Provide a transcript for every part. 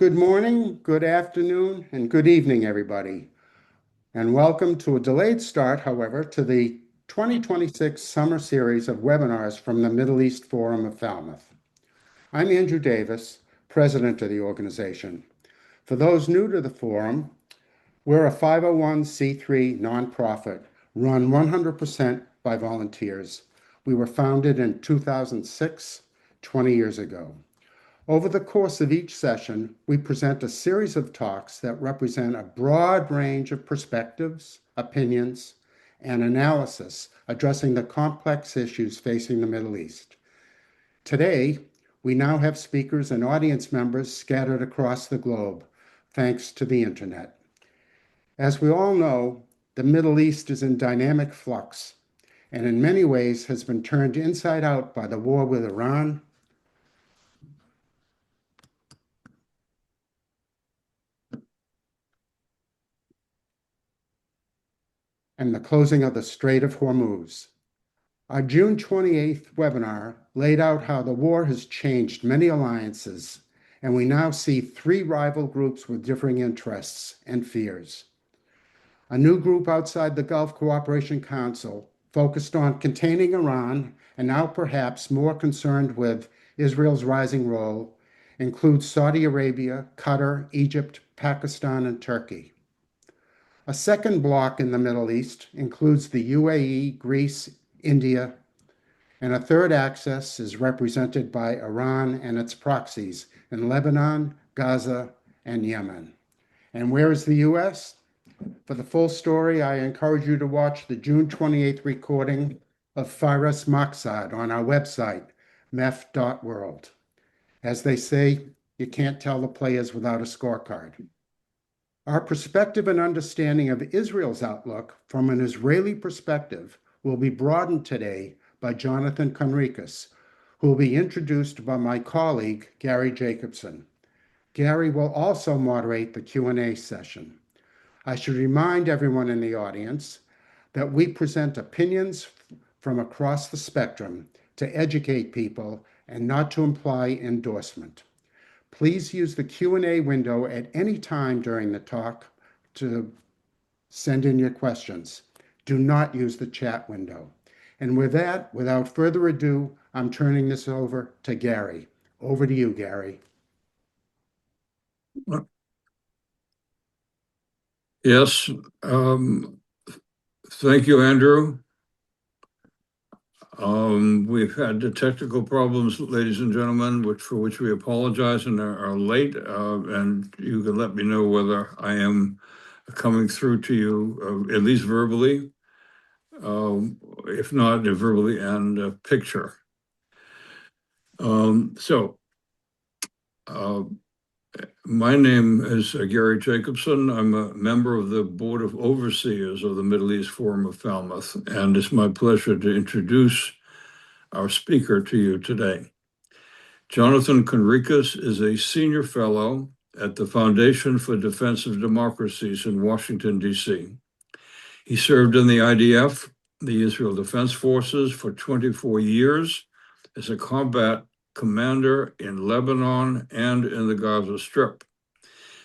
Good morning, good afternoon, and good evening, everybody. And welcome to a delayed start, however, to the 2026 summer series of webinars from the Middle East Forum of Falmouth. I'm Andrew Davis, president of the organization. For those new to the forum, we're a 501c3 nonprofit run 100% by volunteers. We were founded in 2006, 20 years ago. Over the course of each session, we present a series of talks that represent a broad range of perspectives, opinions, and analysis addressing the complex issues facing the Middle East. Today, we now have speakers and audience members scattered across the globe, thanks to the internet. As we all know, the Middle East is in dynamic flux, and in many ways has been turned inside out by the war with Iran, and the closing of the Strait of Hormuz. Our June 28th webinar laid out how the war has changed many alliances, and we now see three rival groups with differing interests and fears. A new group outside the Gulf Cooperation Council focused on containing Iran and now perhaps more concerned with Israel's rising role includes Saudi Arabia, Qatar, Egypt, Pakistan, and Turkey. A second bloc in the Middle East includes the UAE, Greece, India, and a third axis is represented by Iran and its proxies in Lebanon, Gaza, and Yemen. And where is the U.S.? For the full story, I encourage you to watch the June 28th recording of Faris Maqsad on our website, mef.world. As they say, you can't tell the players without a scorecard. Our perspective and understanding of Israel's outlook from an Israeli perspective will be broadened today by Jonathan Conricus, who will be introduced by my colleague, Gary Jacobson. Gary will also moderate the Q&A session. I should remind everyone in the audience that we present opinions from across the spectrum to educate people and not to imply endorsement. Please use the Q&A window at any time during the talk to send in your questions. Do not use the chat window. And with that, without further ado, I'm turning this over to Gary. Over to you, Gary. Yes. Thank you, Andrew. We've had the technical problems, ladies and gentlemen, for which we apologize and are late. And you can let me know whether I am coming through to you, at least verbally, if not verbally and picture. My name is Gary Jacobson. I'm a member of the Board of Overseers of the Middle East Forum of Falmouth, and it's my pleasure to introduce our speaker to you today. Jonathan Conricus is a senior fellow at the Foundation for Defense of Democracies in Washington, D.C. He served in the IDF, the Israel Defense Forces, for 24 years as a combat commander in Lebanon and in the Gaza Strip.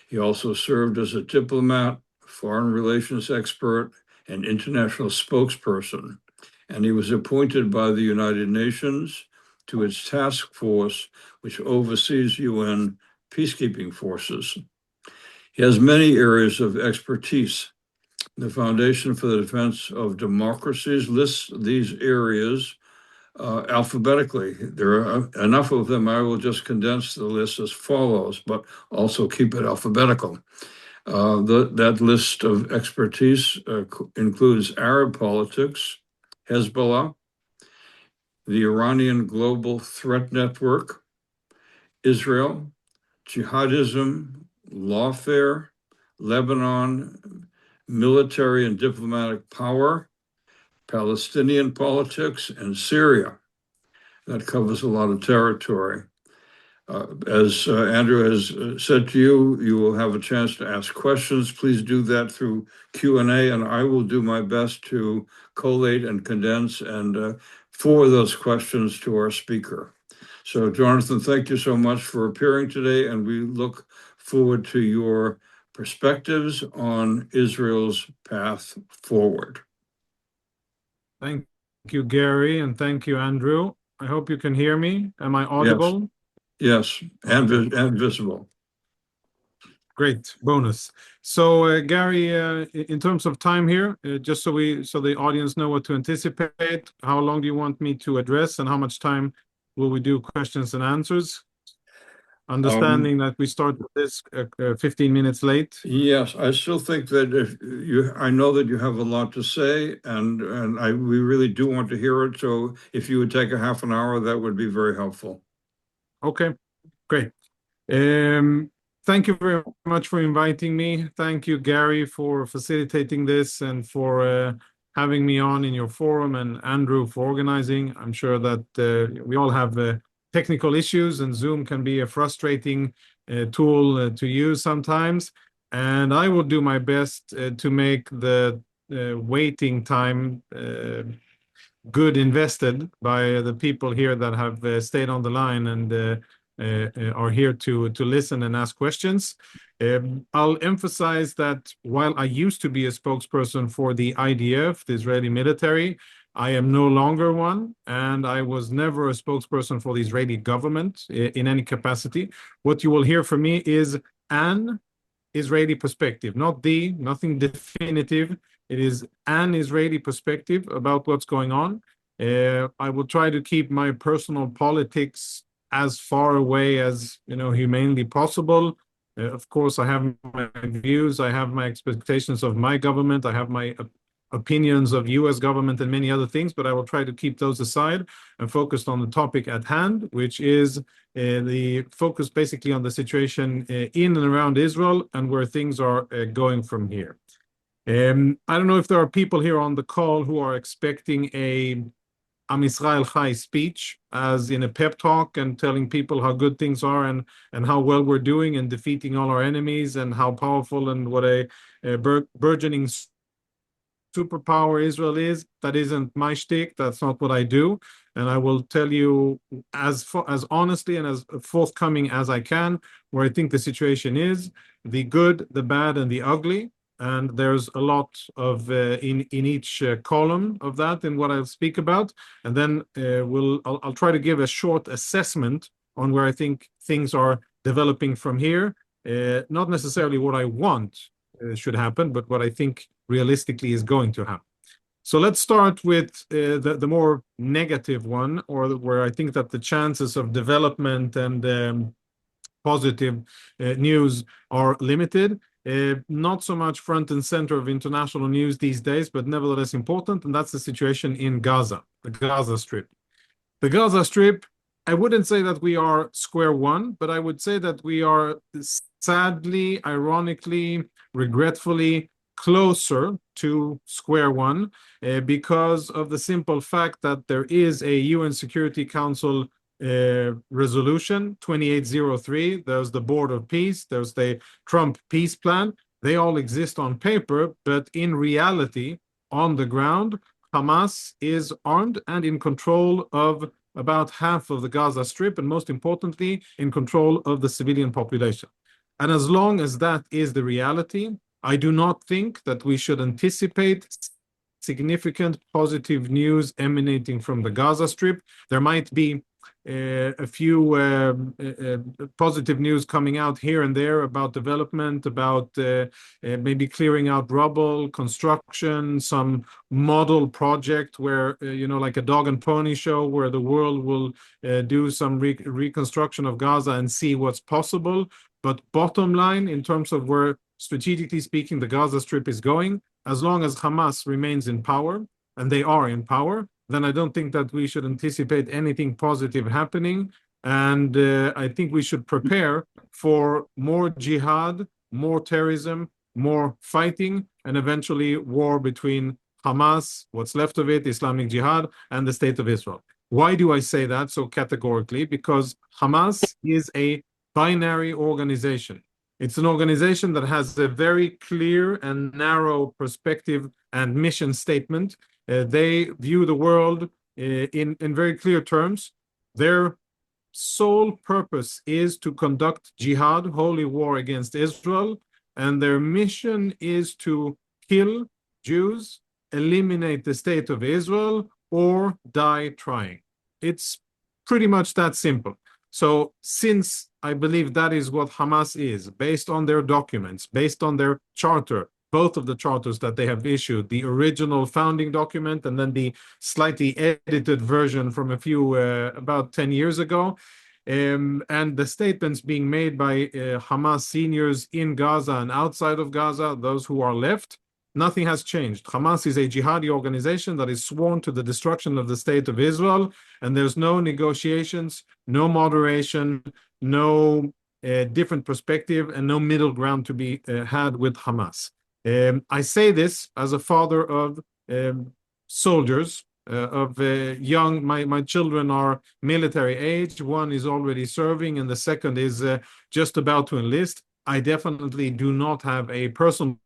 He also served as a diplomat, foreign relations expert, and international spokesperson, and he was appointed by the United Nations to its task force, which oversees UN peacekeeping forces. He has many areas of expertise. The Foundation for the Defense of Democracies lists these areas alphabetically. There are enough of them. I will just condense the list as follows, but also keep it alphabetical. That list of expertise includes Arab politics, Hezbollah, the Iranian Global Threat Network, Israel, jihadism, lawfare, Lebanon, military and diplomatic power, Palestinian politics, and Syria. That covers a lot of territory. As Andrew has said to you, you will have a chance to ask questions. Please do that through Q&A, and I will do my best to collate and condense and forward those questions to our speaker. So, Jonathan, thank you so much for appearing today, and we look forward to your perspectives on Israel's path forward. Thank you, Gary, and thank you, Andrew. I hope you can hear me. Am I Yes, audible? yes, and visible. Great, bonus. So, Gary, in terms of time here, just so the audience know what to anticipate, how long do you want me to address, and how much time will we do questions and answers? Understanding that we start this 15 minutes late. Yes, I still think that I know that you have a lot to say, and we really do want to hear it. So if you would take a half an hour, that would be very helpful. Okay, great. Thank you very much for inviting me. Thank you, Gary, for facilitating this and for having me on in your forum, and Andrew for organizing. I'm sure that we all have technical issues, and Zoom can be a frustrating tool to use sometimes. And I will do my best to make the waiting time good invested by the people here that have stayed on the line and are here to listen and ask questions. I'll emphasize that while I used to be a spokesperson for the IDF, the Israeli military, I am no longer one, and I was never a spokesperson for the Israeli government in any capacity. What you will hear from me is an Israeli perspective, nothing definitive. It is an Israeli perspective about what's going on. I will try to keep my personal politics as far away as humanly possible. Of course, I have my views, I have my expectations of my government, I have my opinions of U.S. government and many other things, but I will try to keep those aside and focused on the topic at hand, which is the focus basically on the situation in and around Israel and where things are going from here. I don't know if there are people here on the call who are expecting a Am Israel Chai speech, as in a pep talk and telling people how good things are and how well we're doing and defeating all our enemies and how powerful and what a burgeoning superpower Israel is. That isn't my shtick. That's not what I do. And I will tell you as honestly and as forthcoming as I can where I think the situation is, the good, the bad, and the ugly. And there's a lot of in each column of that in what I'll speak about. And then I'll try to give a short assessment on where I think things are developing from here. Not necessarily what I want should happen, but what I think realistically is going to happen. So let's start with the more negative one, or where I think that the chances of development and positive news are limited. Not so much front and center of international news these days, but nevertheless important, and that's the situation in Gaza, the Gaza Strip. The Gaza Strip, I wouldn't say that we are square one, but I would say that we are sadly, ironically, regretfully closer to square one because of the simple fact that there is a UN Security Council resolution 2803. There's the Board of Peace, there's the Trump peace plan. They all exist on paper, but in reality, on the ground, Hamas is armed and in control of about half of the Gaza Strip, and most importantly, in control of the civilian population. And as long as that is the reality, I do not think that we should anticipate significant positive news emanating from the Gaza Strip. There might be a few positive news coming out here and there about development, about maybe clearing out rubble, construction, some model project where, like a dog and pony show where the world will do some reconstruction of Gaza and see what's possible. But bottom line, in terms of where, strategically speaking, the Gaza Strip is going, as long as Hamas remains in power, and they are in power, then I don't think that we should anticipate anything positive happening. And I think we should prepare for more jihad, more terrorism, more fighting, and eventually war between Hamas, what's left of it, Islamic Jihad, and the State of Israel. Why do I say that so categorically? Because Hamas is a binary organization. It's an organization that has a very clear and narrow perspective and mission statement. They view the world in very clear terms. Their sole purpose is to conduct jihad, holy war against Israel, and their mission is to kill Jews, eliminate the state of Israel, or die trying. It's pretty much that simple. So since I believe that is what Hamas is, based on their documents, based on their charter, both of the charters that they have issued, the original founding document and then the slightly edited version from about 10 years ago, and the statements being made by Hamas seniors in Gaza and outside of Gaza, those who are left, nothing has changed. Hamas is a jihadi organization that is sworn to the destruction of the state of Israel, and there's no negotiations, no moderation, no different perspective, and no middle ground to be had with Hamas. I say this as a father of soldiers, my children are military age. One is already serving, and the second is just about to enlist. I definitely do not have a personal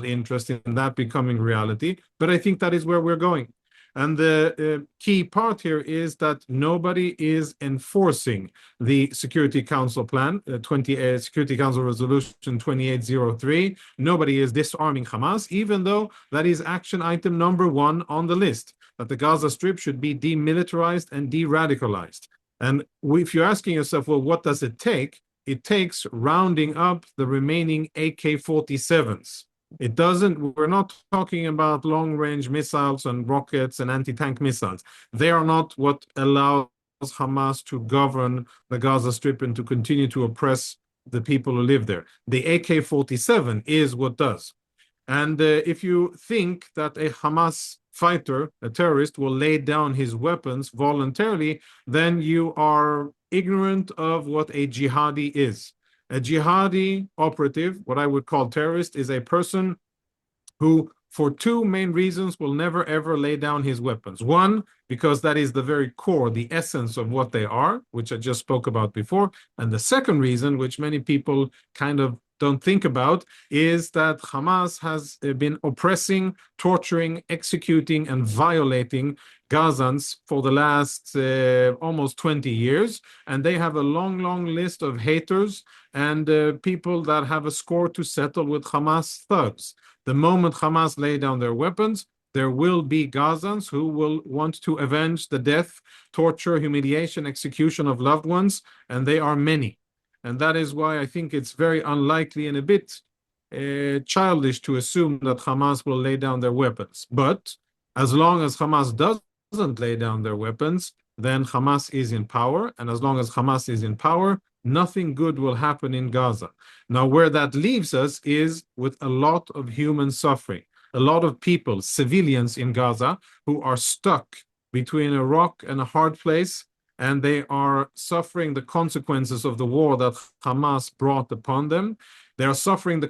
interest in that becoming reality, but I think that is where we're going. And the key part here is that nobody is enforcing the Security Council plan, Security Council Resolution 2803. Nobody is disarming Hamas, even though that is action item number 1 on the list, that the Gaza Strip should be demilitarized and de-radicalized. And if you're asking yourself, well, what does it take? It takes rounding up the remaining AK-47s. We're not talking about long-range missiles and rockets and anti-tank missiles. They are not what allows Hamas to govern the Gaza Strip and to continue to oppress the people who live there. The AK-47 is what does. And if you think that a Hamas fighter, a terrorist, will lay down his weapons voluntarily, then you are ignorant of what a jihadi is. A jihadi operative, what I would call terrorist, is a person who, for 2 main reasons, will never ever lay down his weapons. One, because that is the very core, the essence of what they are, which I just spoke about before. And the second reason, which many people kind of don't think about, is that Hamas has been oppressing, torturing, executing, and violating Gazans for the last almost 20 years. And they have a long, long list of haters and people that have a score to settle with Hamas thugs. The moment Hamas lay down their weapons, there will be Gazans who will want to avenge the death, torture, humiliation, execution of loved ones, and they are many. And that is why I think it's very unlikely and a bit childish to assume that Hamas will lay down their weapons. But as long as Hamas doesn't lay down their weapons, then Hamas is in power. And as long as Hamas is in power, nothing good will happen in Gaza. Now, where that leaves us is with a lot of human suffering, a lot of people, civilians in Gaza, who are stuck between a rock and a hard place, and they are suffering the consequences of the war that Hamas brought upon them. They are suffering the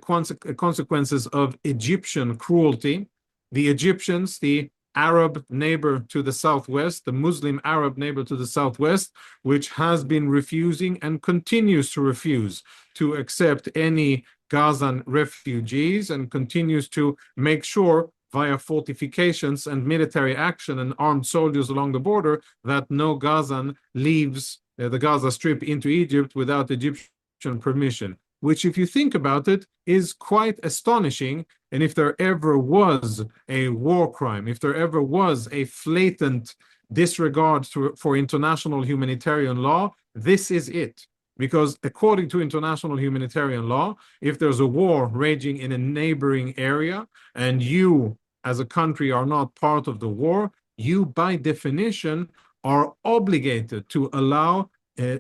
consequences of Egyptian cruelty. The Egyptians, the Arab neighbor to the southwest, the Muslim Arab neighbor to the southwest, which has been refusing and continues to refuse to accept any Gazan refugees and continues to make sure via fortifications and military action and armed soldiers along the border that no Gazan leaves the Gaza Strip into Egypt without Egyptian permission, which, if you think about it, is quite astonishing. And if there ever was a war crime, if there ever was a flagrant disregard for international humanitarian law, this is it. Because according to international humanitarian law, if there's a war raging in a neighboring area and you as a country are not part of the war, you by definition are obligated to allow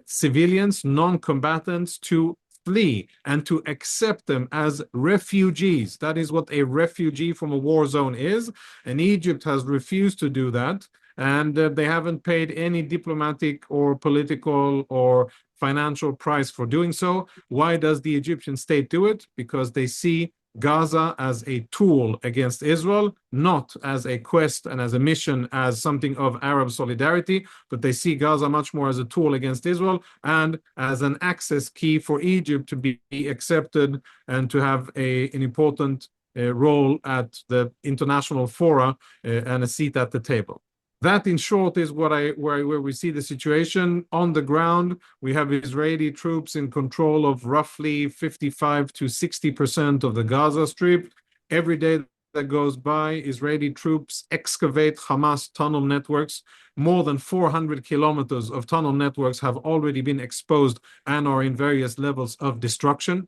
civilians, non-combatants to flee and to accept them as refugees. That is what a refugee from a war zone is. And Egypt has refused to do that. And they haven't paid any diplomatic or political or financial price for doing so. Why does the Egyptian state do it? Because they see Gaza as a tool against Israel, not as a quest and as a mission, as something of Arab solidarity, but they see Gaza much more as a tool against Israel and as an access key for Egypt to be accepted and to have an important role at the international fora and a seat at the table. That, in short, is where we see the situation. On the ground, we have Israeli troops in control of roughly 55 to 60% of the Gaza Strip. Every day that goes by, Israeli troops excavate Hamas tunnel networks. More than 400 kilometers of tunnel networks have already been exposed and are in various levels of destruction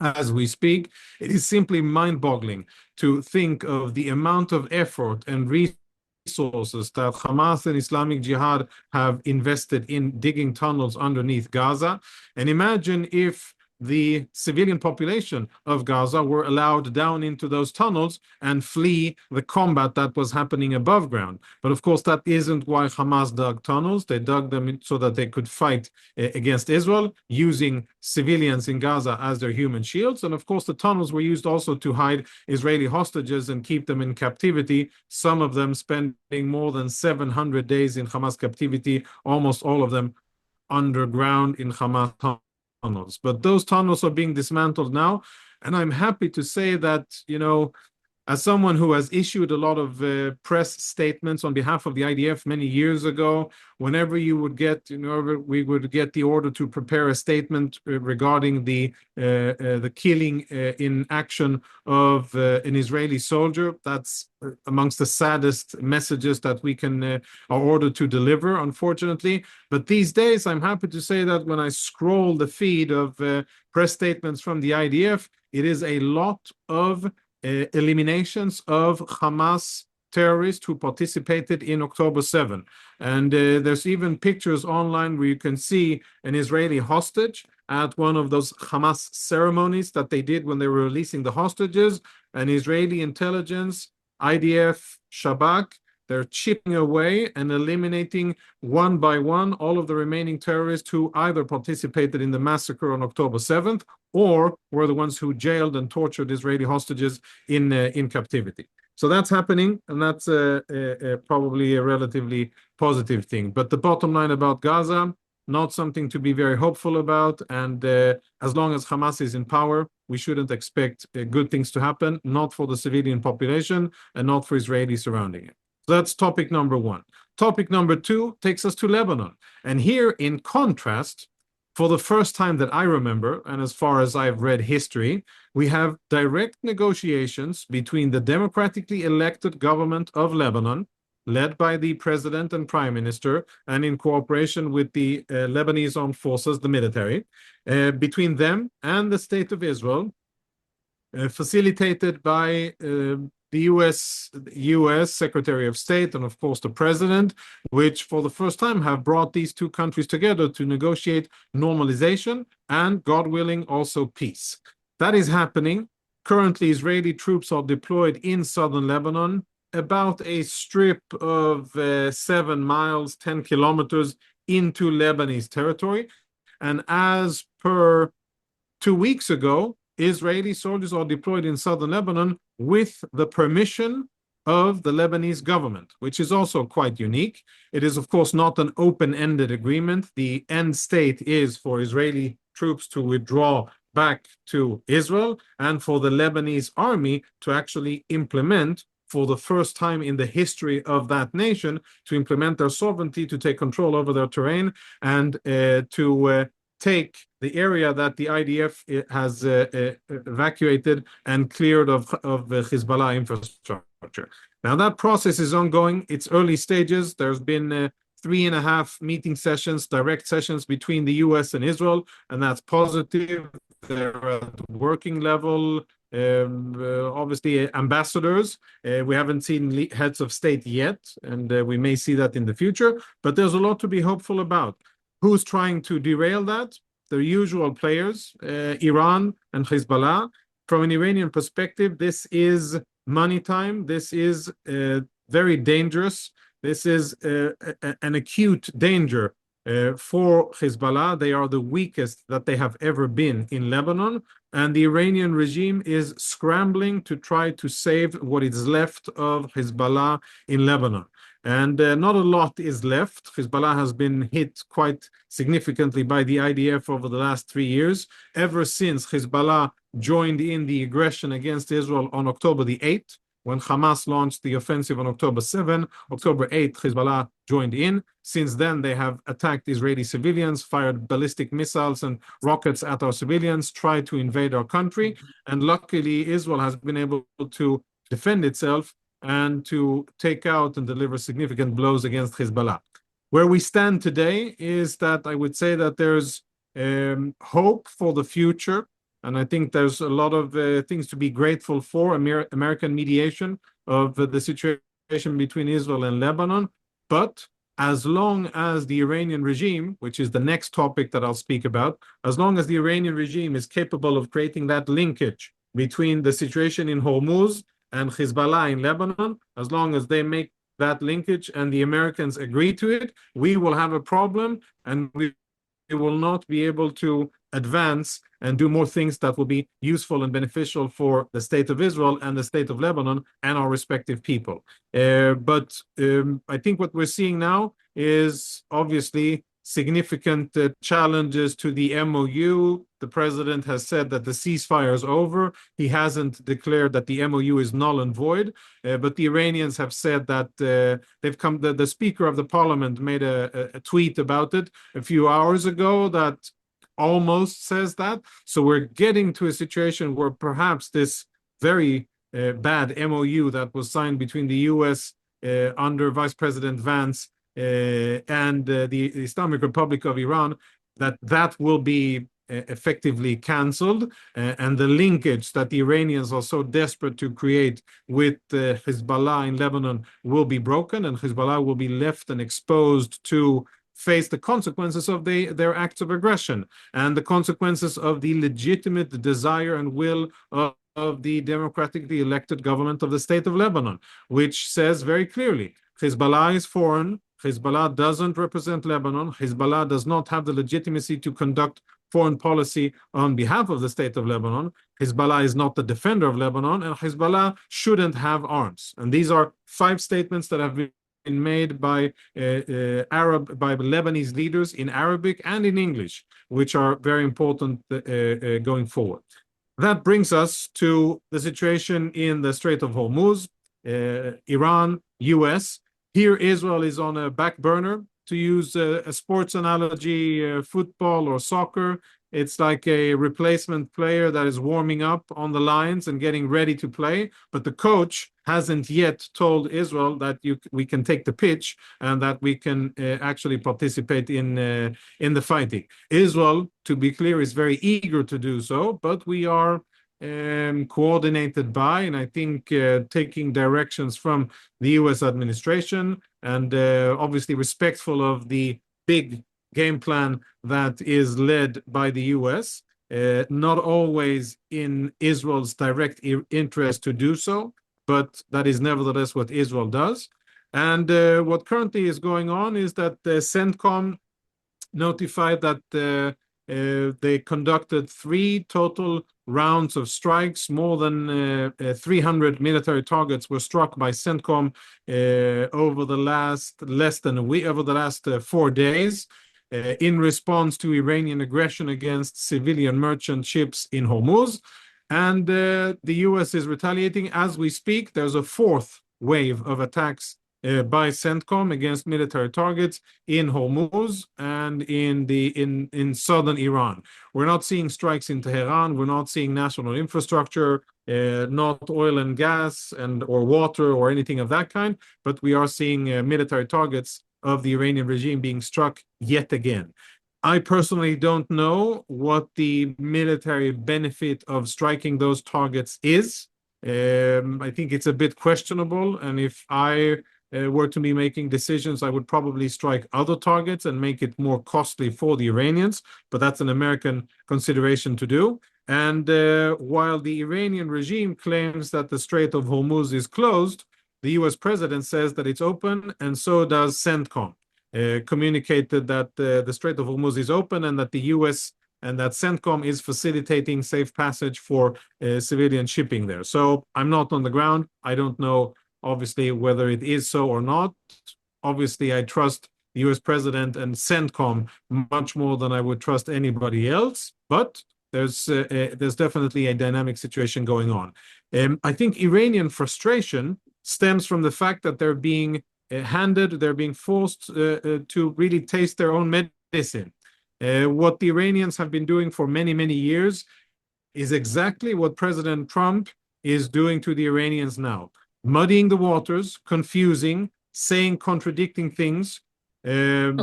as we speak. It is simply mind-boggling to think of the amount of effort and resources that Hamas and Islamic Jihad have invested in digging tunnels underneath Gaza. And imagine if the civilian population of Gaza were allowed down into those tunnels and flee the combat that was happening above ground. But of course, that isn't why Hamas dug tunnels. They dug them so that they could fight against Israel, using civilians in Gaza as their human shields. And of course, the tunnels were used also to hide Israeli hostages and keep them in captivity, some of them spending more than 700 days in Hamas captivity, almost all of them underground in Hamas tunnels. But those tunnels are being dismantled now. And I'm happy to say that, as someone who has issued a lot of press statements on behalf of the IDF many years ago, whenever we would get the order to prepare a statement regarding the killing in action of an Israeli soldier, that's amongst the saddest messages that we can are ordered to deliver, unfortunately. But these days, I'm happy to say that when I scroll the feed of press statements from the IDF, it is a lot of eliminations of Hamas terrorists who participated in October 7. And there's even pictures online where you can see an Israeli hostage at one of those Hamas ceremonies that they did when they were releasing the hostages. And Israeli intelligence, IDF, Shabak, they're chipping away and eliminating one by one all of the remaining terrorists who either participated in the massacre on October 7th or were the ones who jailed and tortured Israeli hostages in captivity. So that's happening, and that's probably a relatively positive thing. But the bottom line about Gaza, not something to be very hopeful about. And as long as Hamas is in power, we shouldn't expect good things to happen, not for the civilian population and not for Israelis surrounding it. So that's topic number one. Topic number two takes us to Lebanon. And here, in contrast, for the first time that I remember, and as far as I've read history, we have direct negotiations between the democratically elected government of Lebanon, led by the president and prime minister, and in cooperation with the Lebanese armed forces, the military, between them and the state of Israel, facilitated by the U.S. Secretary of State and, of course, the President, which for the first time have brought these two countries together to negotiate normalization and, God willing, also peace. That is happening. Currently, Israeli troops are deployed in southern Lebanon, about a strip of 7 miles, 10 kilometers into Lebanese territory. And as per 2 weeks ago, Israeli soldiers are deployed in southern Lebanon with the permission of the Lebanese government, which is also quite unique. It is, of course, not an open-ended agreement. The end state is for Israeli troops to withdraw back to Israel and for the Lebanese army to actually implement, for the first time in the history of that nation, to implement their sovereignty, to take control over their terrain, and to take the area that the IDF has evacuated and cleared of Hezbollah infrastructure. Now, that process is ongoing. It's early stages. There's been 3.5 meeting sessions, direct sessions between the US and Israel, and that's positive. They're at working level. Obviously, ambassadors. We haven't seen heads of state yet, and we may see that in the future, but there's a lot to be hopeful about. Who's trying to derail that? The usual players, Iran and Hezbollah. From an Iranian perspective, this is money time. This is very dangerous. This is an acute danger for Hezbollah. They are the weakest that they have ever been in Lebanon. And the Iranian regime is scrambling to try to save what is left of Hezbollah in Lebanon. And not a lot is left. Hezbollah has been hit quite significantly by the IDF over the last 3 years, ever since Hezbollah joined in the aggression against Israel on October the 8th. when Hamas launched the offensive on October 7. October 8, Hezbollah joined in. Since then, they have attacked Israeli civilians, fired ballistic missiles and rockets at our civilians, tried to invade our country. And luckily, Israel has been able to defend itself and to take out and deliver significant blows against Hezbollah. Where we stand today is that I would say that there's hope for the future. And I think there's a lot of things to be grateful for, American mediation of the situation between Israel and Lebanon. But as long as the Iranian regime, which is the next topic that I'll speak about, as long as the Iranian regime is capable of creating that linkage between the situation in Hormuz and Hezbollah in Lebanon, as long as they make that linkage and the Americans agree to it, we will have a problem, and we will not be able to advance and do more things that will be useful and beneficial for the state of Israel and the state of Lebanon and our respective people. But I think what we're seeing now is obviously significant challenges to the MOU. The president has said that the ceasefire is over. He hasn't declared that the MOU is null and void, but the Iranians have said that they've come. The Speaker of the Parliament made a tweet about it a few hours ago that almost says that. So we're getting to a situation where perhaps this very bad MOU that was signed between the U.S. Under Vice President Vance and the Islamic Republic of Iran, that will be effectively cancelled, and the linkage that the Iranians are so desperate to create with Hezbollah in Lebanon will be broken, and Hezbollah will be left and exposed to face the consequences of their acts of aggression and the consequences of the legitimate desire and will of the democratically elected government of the state of Lebanon, which says very clearly, Hezbollah is foreign, Hezbollah doesn't represent Lebanon, Hezbollah does not have the legitimacy to conduct foreign policy on behalf of the state of Lebanon, Hezbollah is not the defender of Lebanon, and Hezbollah shouldn't have arms. And these are 5 statements that have been made by Lebanese leaders in Arabic and in English, which are very important going forward. That brings us to the situation in the Strait of Hormuz, Iran, US. Here, Israel is on a back burner. To use a sports analogy, football or soccer, it's like a replacement player that is warming up on the lines and getting ready to play, but the coach hasn't yet told Israel that we can take the pitch and that we can actually participate in the fighting. Israel, to be clear, is very eager to do so, but we are coordinated by, and I think taking directions from the U.S. administration, and obviously respectful of the big game plan that is led by the U.S., not always in Israel's direct interest to do so, but that is nevertheless what Israel does. And what currently is going on is that the CENTCOM notified that they conducted 3 total rounds of strikes. More than 300 military targets were struck by CENTCOM over the last 4 days in response to Iranian aggression against civilian merchant ships in Hormuz. And the U.S. is retaliating. As we speak, there's a 4th wave of attacks by CENTCOM against military targets in Hormuz and in southern Iran. We're not seeing strikes in Tehran. We're not seeing national infrastructure, not oil and gas or water or anything of that kind, but we are seeing military targets of the Iranian regime being struck yet again. I personally don't know what the military benefit of striking those targets is. I think it's a bit questionable, and if I were to be making decisions, I would probably strike other targets and make it more costly for the Iranians, but that's an American consideration to do. And while the Iranian regime claims that the Strait of Hormuz is closed, the US president says that it's open, and so does CENTCOM. Communicated that the Strait of Hormuz is open and that the US and that CENTCOM is facilitating safe passage for civilian shipping there. So I'm not on the ground. I don't know, obviously, whether it is so or not. Obviously, I trust the US president and CENTCOM much more than I would trust anybody else. But there's definitely a dynamic situation going on. I think Iranian frustration stems from the fact that they're being they're being forced to really taste their own medicine. What the Iranians have been doing for many, many years is exactly what President Trump is doing to the Iranians now, muddying the waters, confusing, saying contradicting things,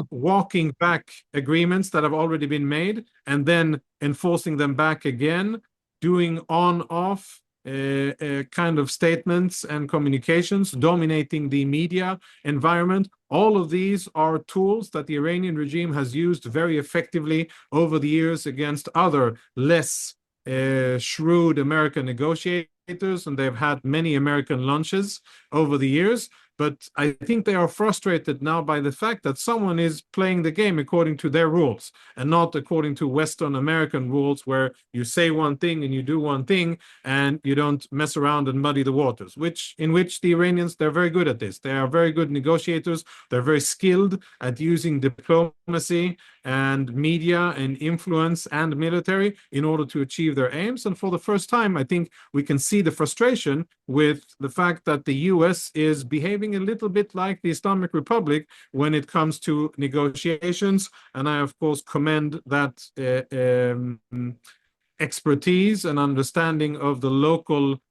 walking back agreements that have already been made, and then enforcing them back again, doing on-off kind of statements and communications, dominating the media environment. All of these are tools that the Iranian regime has used very effectively over the years against other less shrewd American negotiators, and they've had many American lunches over the years. But I think they are frustrated now by the fact that someone is playing the game according to their rules and not according to Western American rules, where you say one thing and you do one thing and you don't mess around and muddy the waters, in which the Iranians, they're very good at this. They are very good negotiators. They're very skilled at using diplomacy and media and influence and military in order to achieve their aims. And for the first time, I think we can see the frustration with the fact that the US is behaving a little bit like the Islamic Republic when it comes to negotiations. And I, of course, commend that expertise and understanding of the local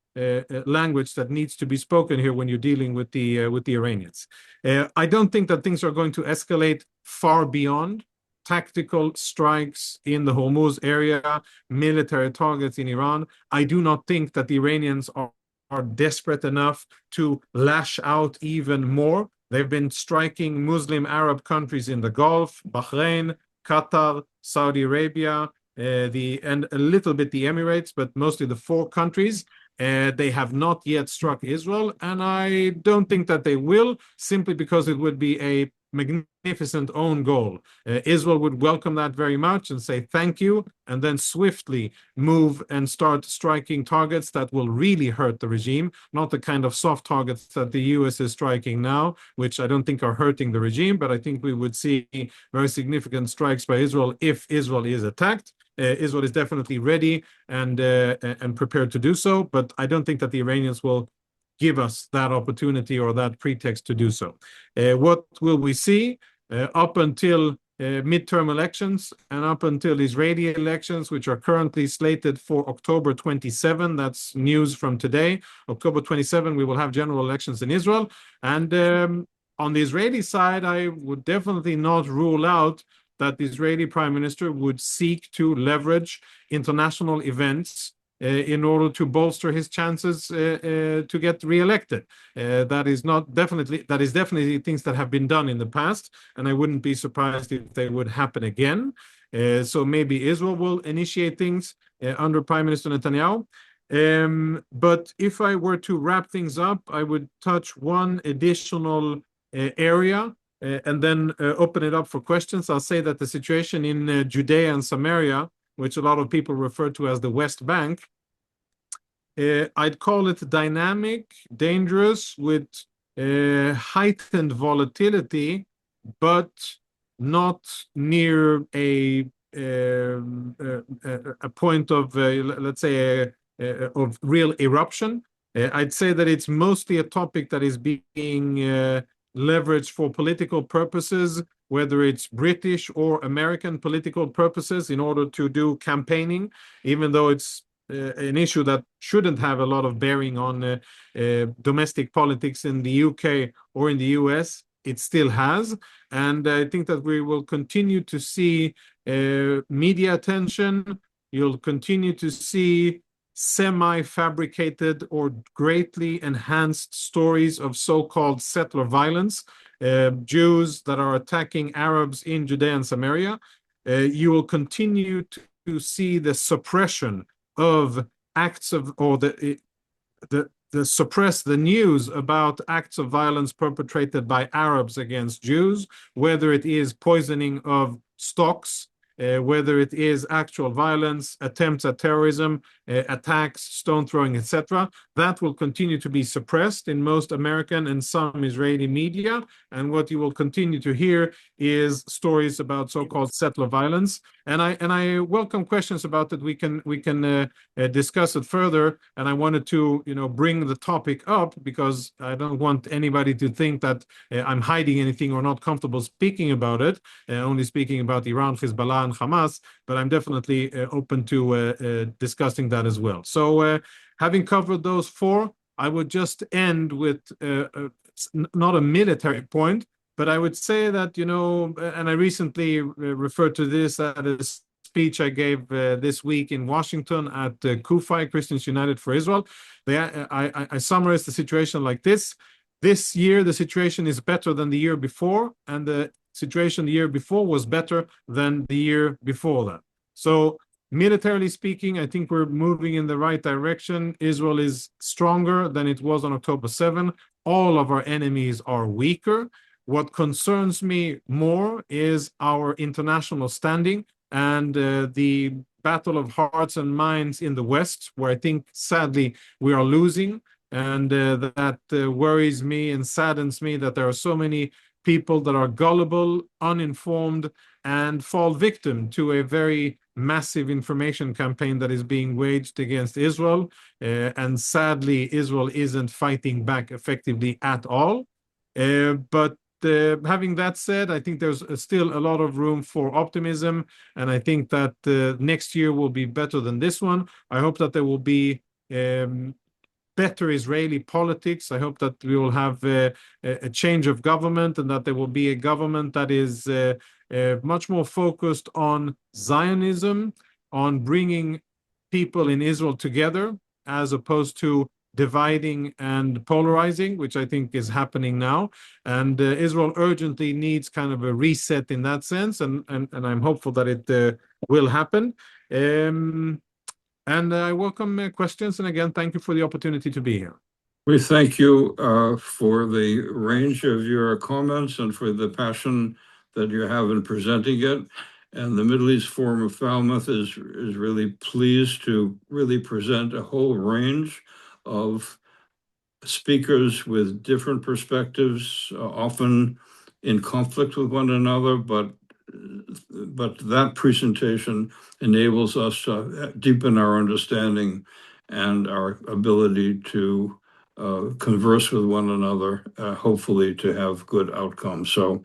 language that needs to be spoken here when you're dealing with the Iranians. I don't think that things are going to escalate far beyond tactical strikes in the Hormuz area, military targets in Iran. I do not think that the Iranians are desperate enough to lash out even more. They've been striking Muslim Arab countries in the Gulf, Bahrain, Qatar, Saudi Arabia, and a little bit the Emirates, but mostly the four countries. They have not yet struck Israel, and I don't think that they will, simply because it would be a magnificent own goal. Israel would welcome that very much and say thank you, and then swiftly move and start striking targets that will really hurt the regime, not the kind of soft targets that the US is striking now, which I don't think are hurting the regime, but I think we would see very significant strikes by Israel if Israel is attacked. Israel is definitely ready and prepared to do so, but I don't think that the Iranians will give us that opportunity or that pretext to do so. What will we see up until midterm elections and up until Israeli elections, which are currently slated for October 27? That's news from today. October 27, we will have general elections in Israel. And on the Israeli side, I would definitely not rule out that the Israeli prime minister would seek to leverage international events in order to bolster his chances to get reelected. That is definitely things that have been done in the past, and I wouldn't be surprised if they would happen again. So maybe Israel will initiate things under Prime Minister Netanyahu. But if I were to wrap things up, I would touch one additional area and then open it up for questions. I'll say that the situation in Judea and Samaria, which a lot of people refer to as the West Bank, I'd call it dynamic, dangerous, with heightened volatility, but not near a point of, let's say, of real eruption. I'd say that it's mostly a topic that is being leveraged for political purposes, whether it's British or American political purposes, in order to do campaigning, even though it's an issue that shouldn't have a lot of bearing on domestic politics in the UK or in the US. It still has. And I think that we will continue to see media attention. You'll continue to see semi-fabricated or greatly enhanced stories of so-called settler violence, Jews that are attacking Arabs in Judea and Samaria. You will continue to see the suppression of acts of, or the suppress the news about acts of violence perpetrated by Arabs against Jews, whether it is poisoning of stocks, whether it is actual violence, attempts at terrorism, attacks, stone throwing, etc. That will continue to be suppressed in most American and some Israeli media. And what you will continue to hear is stories about so-called settler violence. And I welcome questions about it. We can discuss it further. And I wanted to bring the topic up because I don't want anybody to think that I'm hiding anything or not comfortable speaking about it. Only speaking about Iran, Hezbollah, and Hamas. But I'm definitely open to discussing that as well. So having covered those four, I would just end with not a military point, but I would say that, and I recently referred to this at a speech I gave this week in Washington at CUFI, Christians United for Israel. I summarized the situation like this. This year, the situation is better than the year before, and the situation the year before was better than the year before that. So militarily speaking, I think we're moving in the right direction. Israel is stronger than it was on October 7. All of our enemies are weaker. What concerns me more is our international standing and the battle of hearts and minds in the West, where I think, sadly, we are losing. And that worries me and saddens me that there are so many people that are gullible, uninformed, and fall victim to a very massive information campaign that is being waged against Israel. And sadly, Israel isn't fighting back effectively at all. But having that said, I think there's still a lot of room for optimism. And I think that next year will be better than this one. I hope that there will be better Israeli politics. I hope that we will have a change of government and that there will be a government that is much more focused on Zionism, on bringing people in Israel together, as opposed to dividing and polarizing, which I think is happening now. And Israel urgently needs kind of a reset in that sense, and I'm hopeful that it will happen. And I welcome questions. And again, thank you for the opportunity to be here. We thank you for the range of your comments and for the passion that you have in presenting it. And the Middle East Forum of Falmouth is really pleased to really present a whole range of speakers with different perspectives, often in conflict with one another, but that presentation enables us to deepen our understanding and our ability to converse with one another, hopefully to have good outcomes. So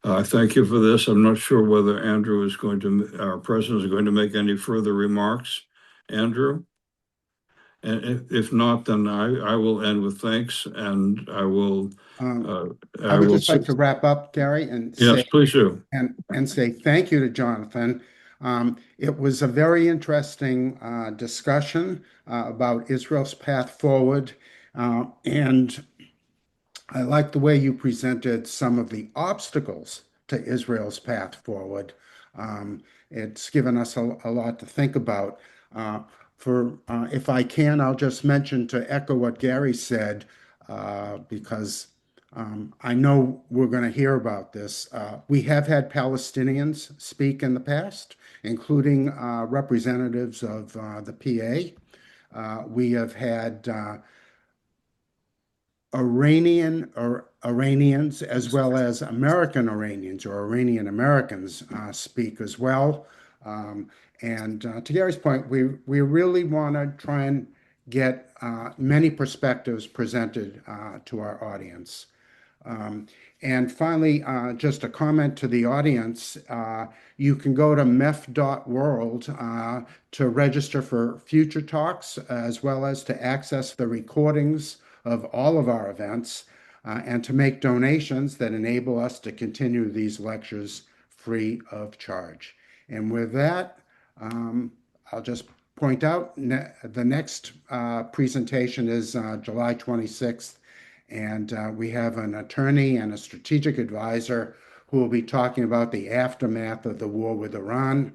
thank you for this. I'm not sure whether Andrew is going to, our president is going to make any further remarks. Andrew? And if not, then I will end with thanks, and I will. I would just like to wrap up, Gary, and yes, please do, and say thank you to Jonathan. It was a very interesting discussion about Israel's path forward, and I like the way you presented some of the obstacles to Israel's path forward. It's given us a lot to think about. If I can, I'll just mention to echo what Gary said, because I know we're going to hear about this. We have had Palestinians speak in the past, including representatives of the PA. We have had Iranians as well as American Iranians or Iranian Americans speak as well. And to Gary's point, we really want to try and get many perspectives presented to our audience. And finally, just a comment to the audience, you can go to mef.world to register for future talks, as well as to access the recordings of all of our events, and to make donations that enable us to continue these lectures free of charge. And with that, I'll just point out the next presentation is July 26th, and we have an attorney and a strategic advisor who will be talking about the aftermath of the war with Iran.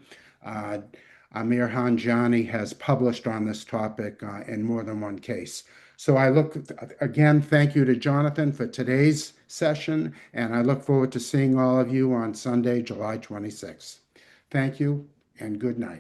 Amir Hanjani has published on this topic in more than one case. So again, thank you to Jonathan for today's session, and I look forward to seeing all of you on Sunday, July 26th. Thank you and good night.